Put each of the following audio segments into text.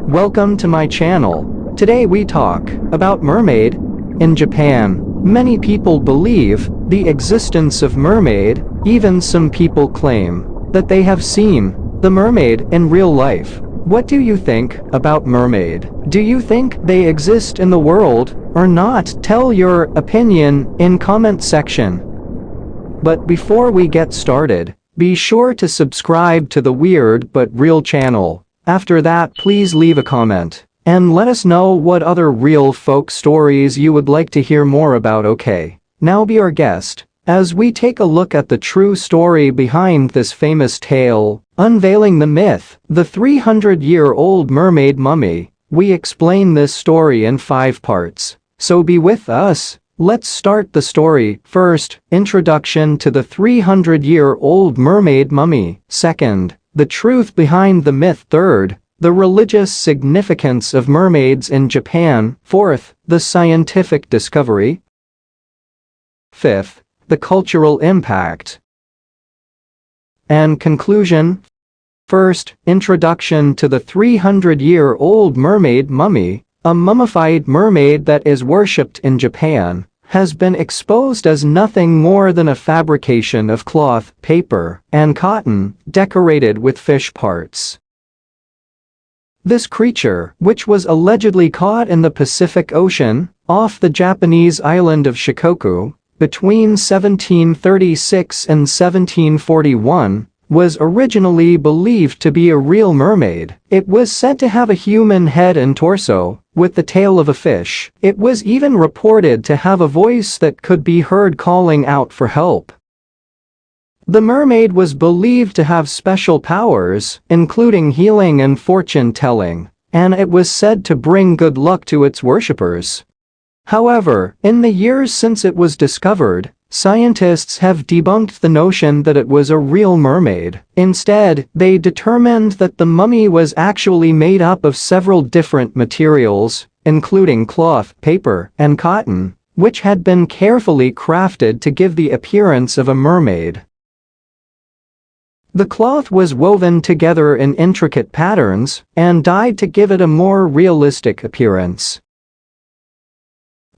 welcome to my channel. Today we talk about mermaid in Japan. Many people believe the existence of mermaid, even some people claim that they have seen the mermaid in real life. What do you think about mermaid? Do you think they exist in the world or not? Tell your opinion in comment section. But before we get started, be sure to subscribe to the Weird But Real channel. After that, please leave a comment and let us know what other real folk stories you would like to hear more about. Okay, now be our guest as we take a look at the true story behind this famous tale, Unveiling the Myth, the 300-year-old mermaid mummy. We explain this story in 5 parts, so be with us. Let's start the story. First, introduction to the 300-year-old mermaid mummy. Second, the truth behind the myth. Third, the religious significance of mermaids in Japan. Fourth, the scientific discovery. Fifth, the cultural impact. And conclusion. First, introduction to the 300-year-old mermaid mummy. A mummified mermaid that is worshipped in Japan has been exposed as nothing more than a fabrication of cloth, paper, and cotton, decorated with fish parts. This creature, which was allegedly caught in the Pacific Ocean, off the Japanese island of Shikoku, between 1736 and 1741, was originally believed to be a real mermaid. It was said to have a human head and torso, with the tail of a fish. It was even reported to have a voice that could be heard calling out for help. The mermaid was believed to have special powers, including healing and fortune-telling, and it was said to bring good luck to its worshippers. However, in the years since it was discovered, scientists have debunked the notion that it was a real mermaid. Instead, they determined that the mummy was actually made up of several different materials, including cloth, paper, and cotton, which had been carefully crafted to give the appearance of a mermaid. The cloth was woven together in intricate patterns and dyed to give it a more realistic appearance.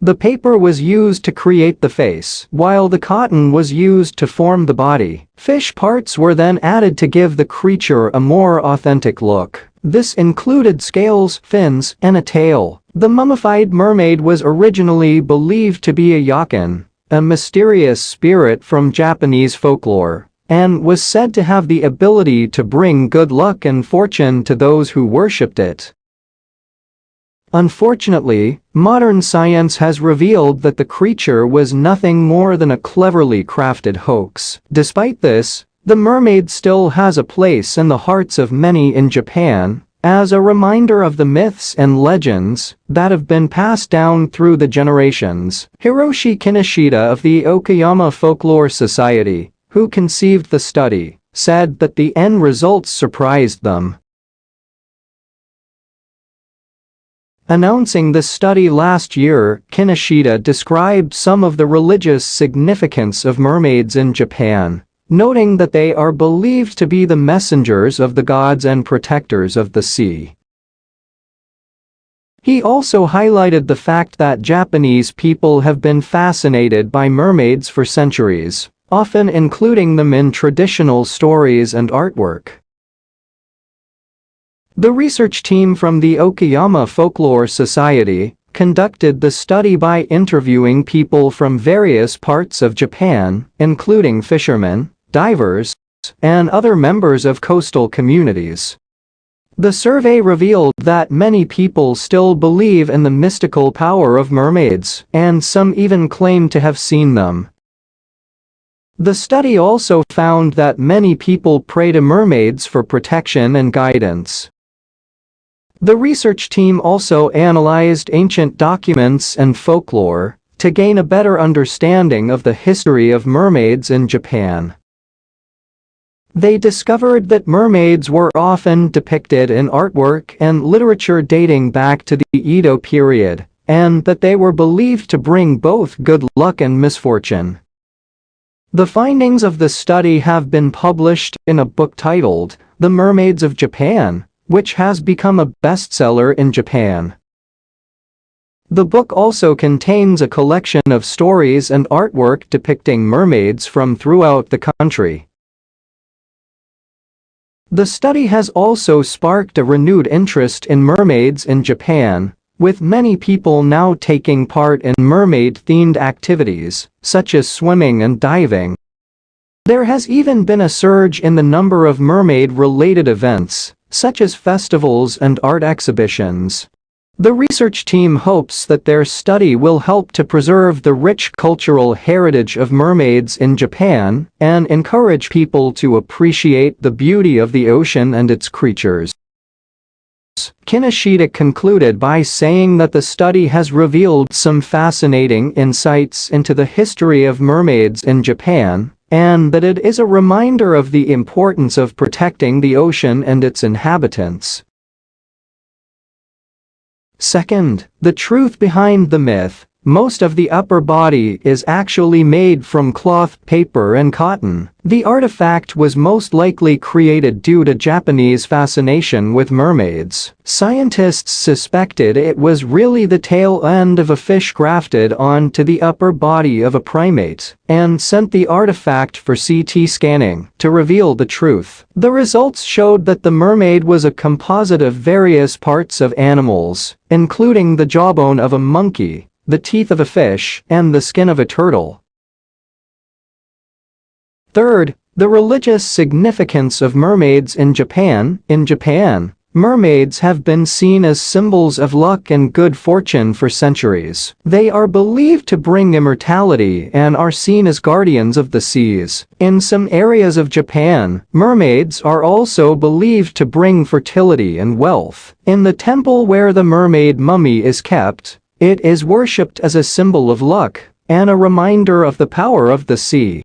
The paper was used to create the face, while the cotton was used to form the body. Fish parts were then added to give the creature a more authentic look. This included scales, fins, and a tail. The mummified mermaid was originally believed to be a yakin, a mysterious spirit from Japanese folklore, and was said to have the ability to bring good luck and fortune to those who worshipped it. Unfortunately, modern science has revealed that the creature was nothing more than a cleverly crafted hoax. Despite this, the mermaid still has a place in the hearts of many in Japan, as a reminder of the myths and legends that have been passed down through the generations. Hiroshi Kinoshita of the Okayama Folklore Society, who conceived the study, said that the end results surprised them. Announcing the study last year, Kinoshita described some of the religious significance of mermaids in Japan, noting that they are believed to be the messengers of the gods and protectors of the sea. He also highlighted the fact that Japanese people have been fascinated by mermaids for centuries, often including them in traditional stories and artwork. The research team from the Okayama Folklore Society conducted the study by interviewing people from various parts of Japan, including fishermen, divers, and other members of coastal communities. The survey revealed that many people still believe in the mystical power of mermaids, and some even claim to have seen them. The study also found that many people pray to mermaids for protection and guidance. The research team also analyzed ancient documents and folklore to gain a better understanding of the history of mermaids in Japan. They discovered that mermaids were often depicted in artwork and literature dating back to the Edo period, and that they were believed to bring both good luck and misfortune. The findings of the study have been published in a book titled The Mermaids of Japan, which has become a bestseller in Japan. The book also contains a collection of stories and artwork depicting mermaids from throughout the country. The study has also sparked a renewed interest in mermaids in Japan, with many people now taking part in mermaid-themed activities, such as swimming and diving. There has even been a surge in the number of mermaid-related events, such as festivals and art exhibitions. The research team hopes that their study will help to preserve the rich cultural heritage of mermaids in Japan and encourage people to appreciate the beauty of the ocean and its creatures. Kinoshita concluded by saying that the study has revealed some fascinating insights into the history of mermaids in Japan, and that it is a reminder of the importance of protecting the ocean and its inhabitants. Second, the truth behind the myth. Most of the upper body is actually made from cloth, paper and cotton. The artifact was most likely created due to Japanese fascination with mermaids. Scientists suspected it was really the tail end of a fish grafted onto the upper body of a primate, and sent the artifact for CT scanning to reveal the truth. The results showed that the mermaid was a composite of various parts of animals, including the jawbone of a monkey, the teeth of a fish, and the skin of a turtle. Third, the religious significance of mermaids in Japan. In Japan, mermaids have been seen as symbols of luck and good fortune for centuries. They are believed to bring immortality and are seen as guardians of the seas. In some areas of Japan, mermaids are also believed to bring fertility and wealth. In the temple where the mermaid mummy is kept, it is worshipped as a symbol of luck and a reminder of the power of the sea.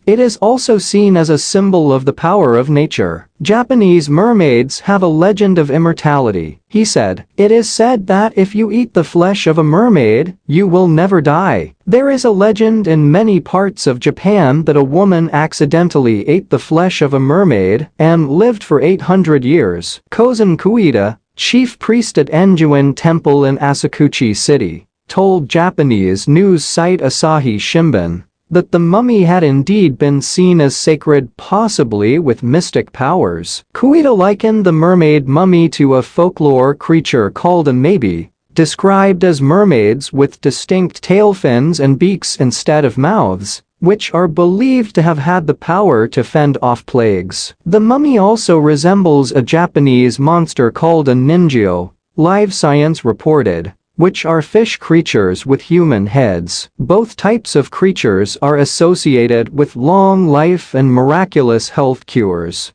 It is also seen as a symbol of the power of nature. Japanese mermaids have a legend of immortality, he said. It is said that if you eat the flesh of a mermaid, you will never die. There is a legend in many parts of Japan that a woman accidentally ate the flesh of a mermaid and lived for 800 years. Kozan Kuita, chief priest at Enjuin Temple in Asakuchi City, told Japanese news site Asahi Shimbun that the mummy had indeed been seen as sacred, possibly with mystic powers. Kuita likened the mermaid mummy to a folklore creature called a maybe, described as mermaids with distinct tail fins and beaks instead of mouths, which are believed to have had the power to fend off plagues. The mummy also resembles a Japanese monster called a ninjyo, Live Science reported, which are fish creatures with human heads. Both types of creatures are associated with long life and miraculous health cures.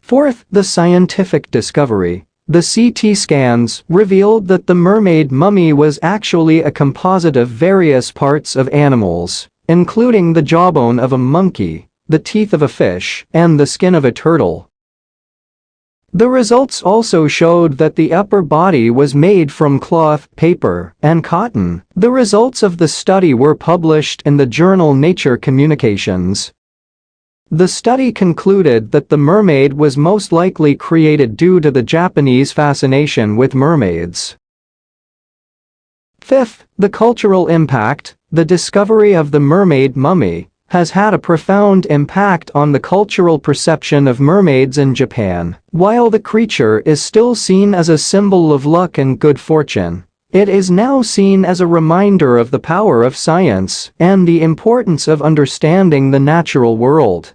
Fourth, the scientific discovery. The CT scans revealed that the mermaid mummy was actually a composite of various parts of animals, including the jawbone of a monkey, the teeth of a fish, and the skin of a turtle. The results also showed that the upper body was made from cloth, paper, and cotton. The results of the study were published in the journal Nature Communications. The study concluded that the mermaid was most likely created due to the Japanese fascination with mermaids. Fifth, the cultural impact. The discovery of the mermaid mummy has had a profound impact on the cultural perception of mermaids in Japan. While the creature is still seen as a symbol of luck and good fortune, it is now seen as a reminder of the power of science and the importance of understanding the natural world.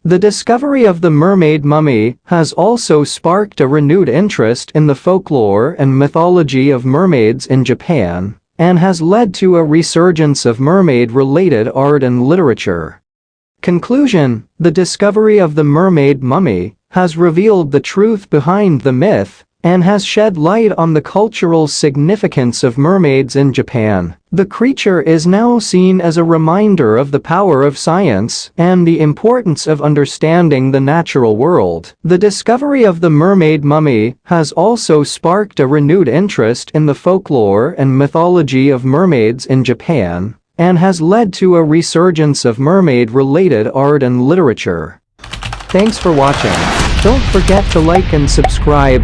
The discovery of the mermaid mummy has also sparked a renewed interest in the folklore and mythology of mermaids in Japan, and has led to a resurgence of mermaid-related art and literature. Conclusion: the discovery of the mermaid mummy has revealed the truth behind the myth and has shed light on the cultural significance of mermaids in Japan. The creature is now seen as a reminder of the power of science and the importance of understanding the natural world. The discovery of the mermaid mummy has also sparked a renewed interest in the folklore and mythology of mermaids in Japan, and has led to a resurgence of mermaid-related art and literature. Thanks for watching. Don't forget to like and subscribe